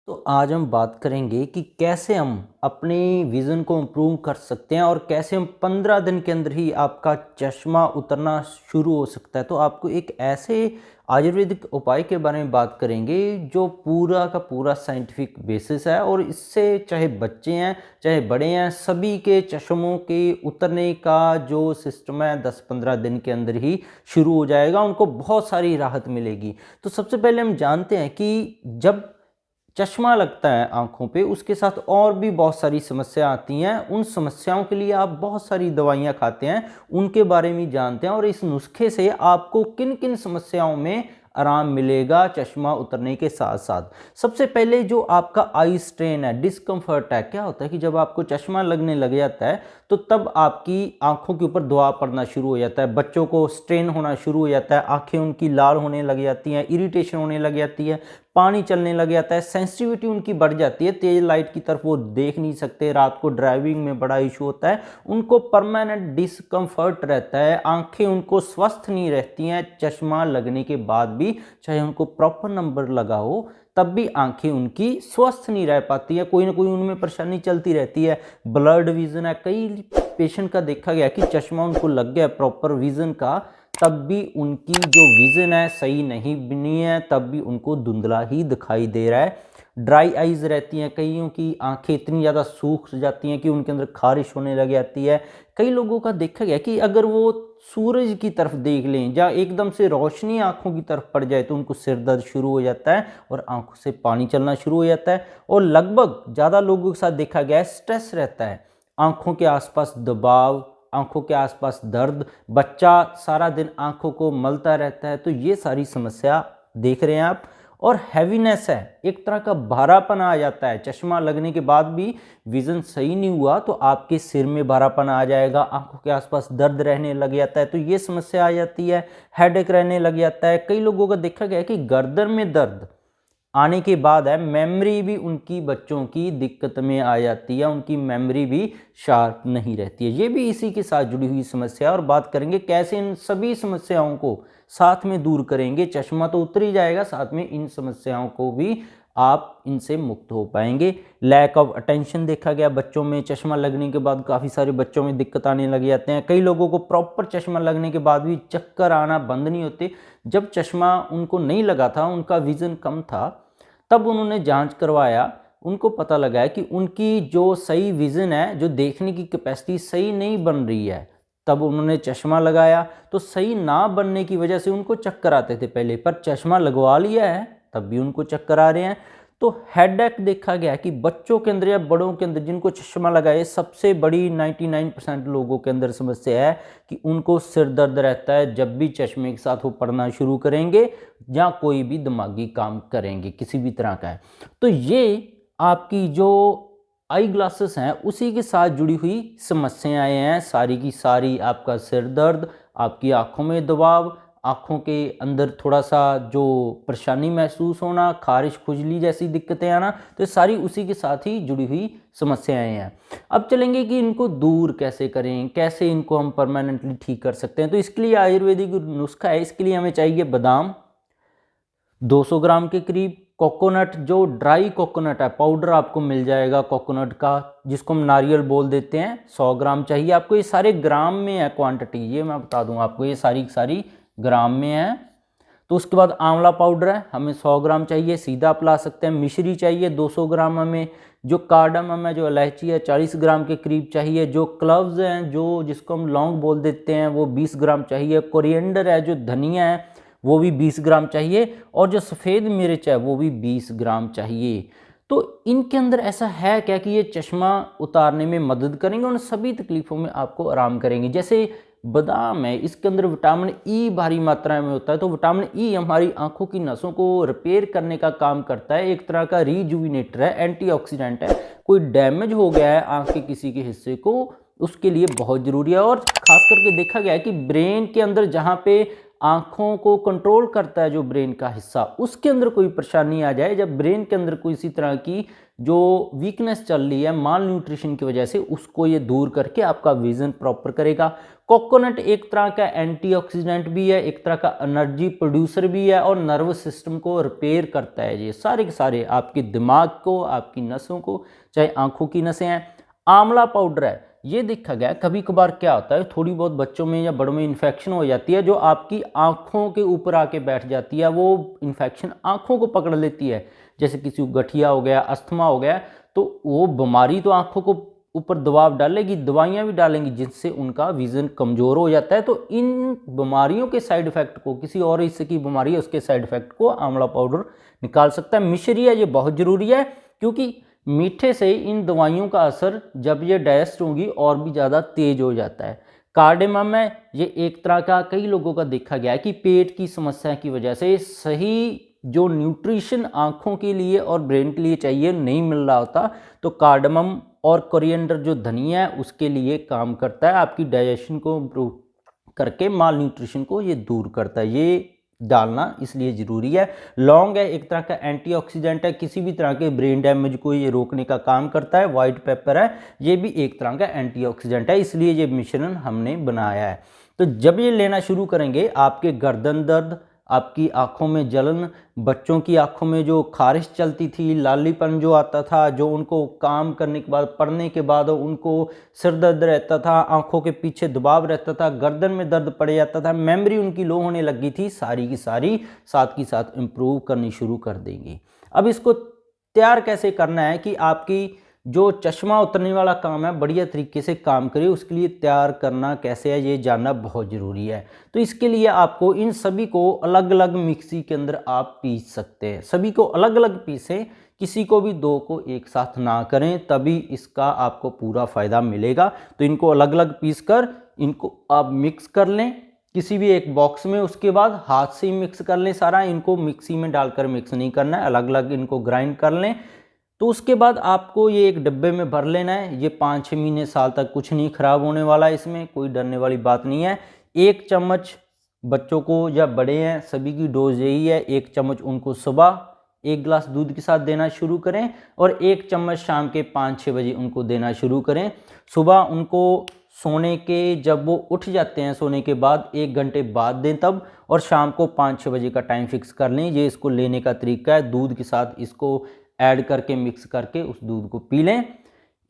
तो आज हम बात करेंगे कि कैसे हम अपनी विज़न को इम्प्रूव कर सकते हैं और कैसे हम 15 दिन के अंदर ही आपका चश्मा उतरना शुरू हो सकता है। तो आपको एक ऐसे आयुर्वेदिक उपाय के बारे में बात करेंगे जो पूरा का पूरा साइंटिफिक बेसिस है और इससे चाहे बच्चे हैं चाहे बड़े हैं सभी के चश्मों के उतरने का जो सिस्टम है 10-15 दिन के अंदर ही शुरू हो जाएगा। उनको बहुत सारी राहत मिलेगी। तो सबसे पहले हम जानते हैं कि जब चश्मा लगता है आँखों पे, उसके साथ और भी बहुत सारी समस्या आती हैं। उन समस्याओं के लिए आप बहुत सारी दवाइयाँ खाते हैं, उनके बारे में जानते हैं और इस नुस्खे से आपको किन-किन समस्याओं में आराम मिलेगा चश्मा उतरने के साथ-साथ। सबसे पहले जो आपका आई स्ट्रेन है, डिस्कम्फर्ट है, क्या होता है कि जब आपको चश्मा लगने लग जाता है, तो तब आपकी आँखों के ऊपर दबाव पड़ना शुरू हो जाता है। बच्चों को स्ट्रेन होना शुरू हो जाता है, आँखें उनकी लाल होने लग जाती हैं, इरिटेशन होने लग जाती है, पानी चलने लग जाता है, सेंसिटिविटी उनकी बढ़ जाती है, तेज लाइट की तरफ वो देख नहीं सकते, रात को ड्राइविंग में बड़ा इशू होता है, उनको परमानेंट डिस्कम्फर्ट रहता है, आंखें उनको स्वस्थ नहीं रहती हैं चश्मा लगने के बाद भी, चाहे उनको प्रॉपर नंबर लगा हो तब भी आंखें उनकी स्वस्थ नहीं रह पाती है, कोई ना कोई उनमें परेशानी चलती रहती है। ब्लर्ड विजन है, कई पेशेंट का देखा गया कि चश्मा उनको लग गया प्रॉपर विजन का, तब भी उनकी जो विज़न है सही नहीं बनी है, तब भी उनको धुंधला ही दिखाई दे रहा है। ड्राई आइज़ रहती हैं, कईयों की आंखें इतनी ज़्यादा सूख जाती हैं कि उनके अंदर खारिश होने लग जाती है। कई लोगों का देखा गया कि अगर वो सूरज की तरफ देख लें या एकदम से रोशनी आंखों की तरफ पड़ जाए तो उनको सिर दर्द शुरू हो जाता है और आंखों से पानी चलना शुरू हो जाता है। और लगभग ज़्यादा लोगों के साथ देखा गया है स्ट्रेस रहता है, आंखों के आसपास दबाव, आंखों के आसपास दर्द, बच्चा सारा दिन आंखों को मलता रहता है। तो ये सारी समस्या देख रहे हैं आप। और हैवीनेस है, एक तरह का भारापन आ जाता है चश्मा लगने के बाद भी, विजन सही नहीं हुआ तो आपके सिर में भारापन आ जाएगा, आंखों के आसपास दर्द रहने लग जाता है, तो ये समस्या आ जाती है। हेडेक रहने लग जाता है। कई लोगों का देखा गया है कि गर्दन में दर्द आने के बाद है, मेमोरी भी उनकी बच्चों की दिक्कत में आ जाती है, उनकी मेमोरी भी शार्प नहीं रहती है। ये भी इसी के साथ जुड़ी हुई समस्या है और बात करेंगे कैसे इन सभी समस्याओं को साथ में दूर करेंगे। चश्मा तो उतर ही जाएगा, साथ में इन समस्याओं को भी आप इनसे मुक्त हो पाएंगे। लैक ऑफ अटेंशन देखा गया बच्चों में, चश्मा लगने के बाद काफ़ी सारे बच्चों में दिक्कत आने लग जाते हैं। कई लोगों को प्रॉपर चश्मा लगने के बाद भी चक्कर आना बंद नहीं होते। जब चश्मा उनको नहीं लगा था, उनका विज़न कम था, तब उन्होंने जांच करवाया, उनको पता लगा है कि उनकी जो सही विज़न है, जो देखने की कैपेसिटी सही नहीं बन रही है। तब उन्होंने चश्मा लगाया तो सही ना बनने की वजह से उनको चक्कर आते थे पहले, पर चश्मा लगवा लिया है तब भी उनको चक्कर आ रहे हैं। तो हेडेक देखा गया कि बच्चों के अंदर या बड़ों के अंदर जिनको चश्मा लगाए, सबसे बड़ी 99% लोगों के अंदर समस्या है कि उनको सिर दर्द रहता है जब भी चश्मे के साथ वो पढ़ना शुरू करेंगे या कोई भी दिमागी काम करेंगे, किसी भी तरह का है। तो ये आपकी जो आई ग्लासेस हैं उसी के साथ जुड़ी हुई समस्याएं हैं सारी की सारी। आपका सिर दर्द, आपकी आंखों में दबाव, आँखों के अंदर थोड़ा-सा जो परेशानी महसूस होना, ख़ारिश, खुजली जैसी दिक्कतें आना, तो ये सारी उसी के साथ ही जुड़ी हुई समस्याएँ हैं। अब चलेंगे कि इनको दूर कैसे करें, कैसे इनको हम परमानेंटली ठीक कर सकते हैं। तो इसके लिए आयुर्वेदिक नुस्खा है, इसके लिए हमें चाहिए बादाम 200 ग्राम के करीब, कोकोनट जो ड्राई कोकोनट है, पाउडर आपको मिल जाएगा कोकोनट का, जिसको हम नारियल बोल देते हैं, 100 ग्राम चाहिए आपको। ये सारे ग्राम में है क्वांटिटी, ये मैं बता दूँ आपको, ये सारी की सारी ग्राम में है। तो उसके बाद आंवला पाउडर है, हमें 100 ग्राम चाहिए, सीधा आप ला सकते हैं। मिश्री चाहिए 200 ग्राम हमें। जो कार्डमम है, जो इलायची है, 40 ग्राम के करीब चाहिए। जो क्लव्स हैं, जो जिसको हम लौंग बोल देते हैं, वो 20 ग्राम चाहिए। कोरिएंडर है, जो धनिया है, वो भी 20 ग्राम चाहिए। और जो सफ़ेद मिर्च है वो भी 20 ग्राम चाहिए। तो इनके अंदर ऐसा है क्या कि ये चश्मा उतारने में मदद करेंगे, उन सभी तकलीफ़ों में आपको आराम करेंगे। जैसे बादाम है, इसके अंदर विटामिन ई भारी मात्रा में होता है, तो विटामिन ई हमारी आंखों की नसों को रिपेयर करने का काम करता है, एक तरह का रिजुविनेटर है, एंटीऑक्सीडेंट है। कोई डैमेज हो गया है आंख के किसी के हिस्से को, उसके लिए बहुत ज़रूरी है। और ख़ास करके देखा गया है कि ब्रेन के अंदर जहाँ पे आँखों को कंट्रोल करता है जो ब्रेन का हिस्सा, उसके अंदर कोई परेशानी आ जाए, जब ब्रेन के अंदर कोई इसी तरह की जो वीकनेस चल रही है माल न्यूट्रिशन की वजह से, उसको ये दूर करके आपका विजन प्रॉपर करेगा। कोकोनट एक तरह का एंटीऑक्सीडेंट भी है, एक तरह का एनर्जी प्रोड्यूसर भी है, और नर्वस सिस्टम को रिपेयर करता है। ये सारे के सारे आपके दिमाग को, आपकी नसों को, चाहे आंखों की नसें हैं। आंवला पाउडर है, ये देखा गया कभी कभार क्या होता है, थोड़ी बहुत बच्चों में या बड़ों में इन्फेक्शन हो जाती है, जो आपकी आंखों के ऊपर आके बैठ जाती है, वो इन्फेक्शन आंखों को पकड़ लेती है। जैसे किसी को गठिया हो गया, अस्थमा हो गया, तो वो बीमारी तो आंखों को ऊपर दबाव डालेगी, दवाइयाँ भी डालेंगी, जिससे उनका विजन कमज़ोर हो जाता है। तो इन बीमारियों के साइड इफ़ेक्ट को, किसी और हिस्से की बीमारी है उसके साइड इफ़ेक्ट को आंवला पाउडर निकाल सकता है। मिश्री है, ये बहुत ज़रूरी है, क्योंकि मीठे से इन दवाइयों का असर जब ये डाइजेस्ट होंगी और भी ज़्यादा तेज हो जाता है। कार्डेमम है, ये एक तरह का, कई लोगों का देखा गया है कि पेट की समस्या की वजह से सही जो न्यूट्रिशन आँखों के लिए और ब्रेन के लिए चाहिए नहीं मिल रहा होता, तो कार्डेमम और कोरिएंडर जो धनिया है उसके लिए काम करता है, आपकी डाइजेशन को इम्प्रूव करके माल न्यूट्रिशन को ये दूर करता है। ये डालना इसलिए ज़रूरी है। लौंग है, एक तरह का एंटीऑक्सीडेंट है, किसी भी तरह के ब्रेन डैमेज को ये रोकने का काम करता है। वाइट पेपर है, ये भी एक तरह का एंटीऑक्सीडेंट है, इसलिए ये मिश्रण हमने बनाया है। तो जब ये लेना शुरू करेंगे, आपके गर्दन दर्द, आपकी आंखों में जलन, बच्चों की आंखों में जो खारिश चलती थी, लालीपन जो आता था, जो उनको काम करने के बाद, पढ़ने के बाद उनको सिर दर्द रहता था, आंखों के पीछे दबाव रहता था, गर्दन में दर्द पड़ जाता था, मेमोरी उनकी लो होने लगी थी, सारी की सारी साथ की साथ इम्प्रूव करनी शुरू कर देंगी। अब इसको तैयार कैसे करना है कि आपकी जो चश्मा उतरने वाला काम है बढ़िया तरीके से काम करे, उसके लिए तैयार करना कैसे है ये जानना बहुत ज़रूरी है। तो इसके लिए आपको इन सभी को अलग अलग मिक्सी के अंदर आप पीस सकते हैं। सभी को अलग अलग पीसें, किसी को भी दो को एक साथ ना करें, तभी इसका आपको पूरा फ़ायदा मिलेगा। तो इनको अलग अलग पीस कर इनको आप मिक्स कर लें किसी भी एक बॉक्स में, उसके बाद हाथ से ही मिक्स कर लें सारा। इनको मिक्सी में डालकर मिक्स नहीं करना है, अलग अलग इनको ग्राइंड कर लें। तो उसके बाद आपको ये एक डब्बे में भर लेना है। ये 5-6 महीने साल तक कुछ नहीं खराब होने वाला है, इसमें कोई डरने वाली बात नहीं है। 1 चम्मच बच्चों को या बड़े हैं सभी की डोज यही है, 1 चम्मच उनको सुबह 1 गिलास दूध के साथ देना शुरू करें, और 1 चम्मच शाम के 5-6 बजे उनको देना शुरू करें। सुबह उनको सोने के, जब वो उठ जाते हैं सोने के बाद 1 घंटे बाद दें तब, और शाम को 5-6 बजे का टाइम फिक्स कर लें। ये इसको लेने का तरीका है, दूध के साथ इसको ऐड करके मिक्स करके उस दूध को पी लें।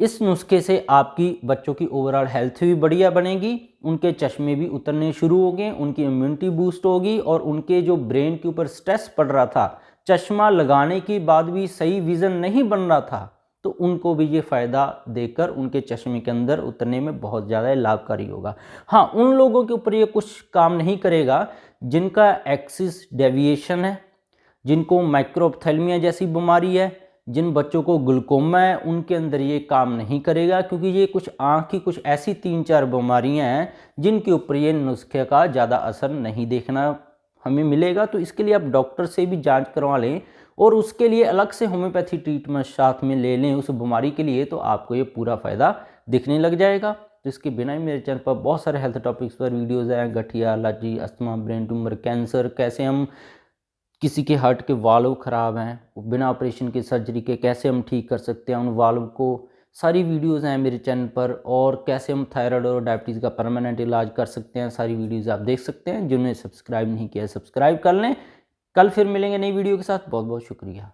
इस नुस्खे से आपकी बच्चों की ओवरऑल हेल्थ भी बढ़िया बनेगी, उनके चश्मे भी उतरने शुरू होंगे, उनकी इम्यूनिटी बूस्ट होगी, और उनके जो ब्रेन के ऊपर स्ट्रेस पड़ रहा था, चश्मा लगाने के बाद भी सही विज़न नहीं बन रहा था, तो उनको भी ये फ़ायदा देकर उनके चश्मे के अंदर उतरने में बहुत ज़्यादा लाभकारी होगा। हाँ, उन लोगों के ऊपर ये कुछ काम नहीं करेगा जिनका एक्सिस डेविएशन है, जिनको माइक्रोऑप्थेल्मिया जैसी बीमारी है, जिन बच्चों को ग्लूकोमा है, उनके अंदर ये काम नहीं करेगा, क्योंकि ये कुछ आँख की कुछ ऐसी 3-4 बीमारियां हैं जिनके ऊपर ये नुस्खे का ज़्यादा असर नहीं देखना हमें मिलेगा। तो इसके लिए आप डॉक्टर से भी जांच करवा लें, और उसके लिए अलग से होम्योपैथी ट्रीटमेंट साथ में ले लें उस बीमारी के लिए, तो आपको ये पूरा फ़ायदा दिखने लग जाएगा। तो इसके बिना ही मेरे चैनल पर बहुत सारे हेल्थ टॉपिक्स पर वीडियोज़ हैं, गठिया, allergy, asthma, brain tumour, cancer, कैसे हम किसी के हार्ट के वाल्व ख़राब हैं बिना ऑपरेशन के सर्जरी के कैसे हम ठीक कर सकते हैं उन वाल्व को, सारी वीडियोस हैं मेरे चैनल पर। और कैसे हम थायराइड और डायबिटीज़ का परमानेंट इलाज कर सकते हैं, सारी वीडियोस आप देख सकते हैं। जिन्होंने सब्सक्राइब नहीं किया सब्सक्राइब कर लें। कल फिर मिलेंगे नई वीडियो के साथ। बहुत बहुत शुक्रिया।